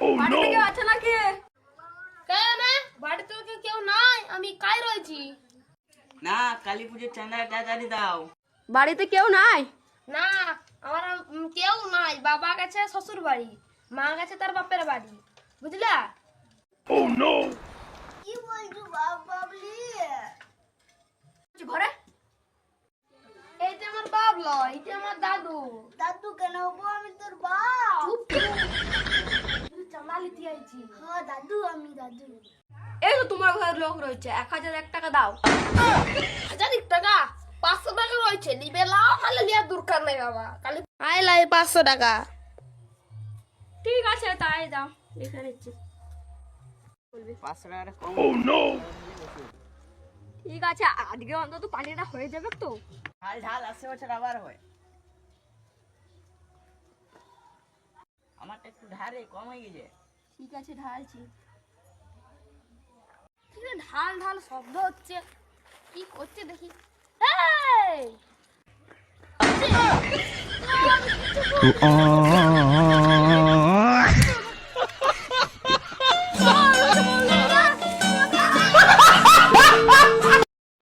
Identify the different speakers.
Speaker 1: বাড়িতে কেউ আছে নাকি?
Speaker 2: কেন বাড়িতে তো কেউ নাই, আমি একাই রয়েছি।
Speaker 3: না, কালী পুজোর চাঁদাটা তাড়াতাড়ি দাও।
Speaker 1: বাড়িতে কেউ নাই?
Speaker 2: না, আমার কেউ নাই। বাবা গেছে শ্বশুর বাড়ি, মা গেছে তার বাপের বাড়ি, বুঝলা?
Speaker 4: কি বলছো বাবলি?
Speaker 1: ঘরে
Speaker 2: এইটা আমার বাপ লয়, এটা আমার দাদু।
Speaker 4: দাদু কেন হবো? আমি তোর বাপ।
Speaker 2: চাঁদা লিতে আইছি।
Speaker 4: হ্যাঁ দাদু, আমি দাদু।
Speaker 1: এই তো তোমার ঘরের লোক রয়েছে, 1001 টাকা দাও।
Speaker 2: 1000 টাকা? 500 টাকা রয়েছে, নিবে লাও, নাহলে লিয়ার দরকার নাই বাবা। কালি আইলাই 500 টাকা।
Speaker 1: ঠিক আছে তাই দাও, লিখে নিচ্ছি।
Speaker 3: 500 টাকা কম।
Speaker 1: ঠিক আছে, আজকে অন্তত পানিটা হয়ে যাবে তো।
Speaker 3: ঢাল ঢাল, 80 বছর আবার হয়। আমারটা একটু ঢালে কম হয়ে গেছে।
Speaker 1: ঠিক আছে ঢালছি।
Speaker 2: কি রে, ঢাল ঢাল শব্দ হচ্ছে, কি করছে দেখি। এই!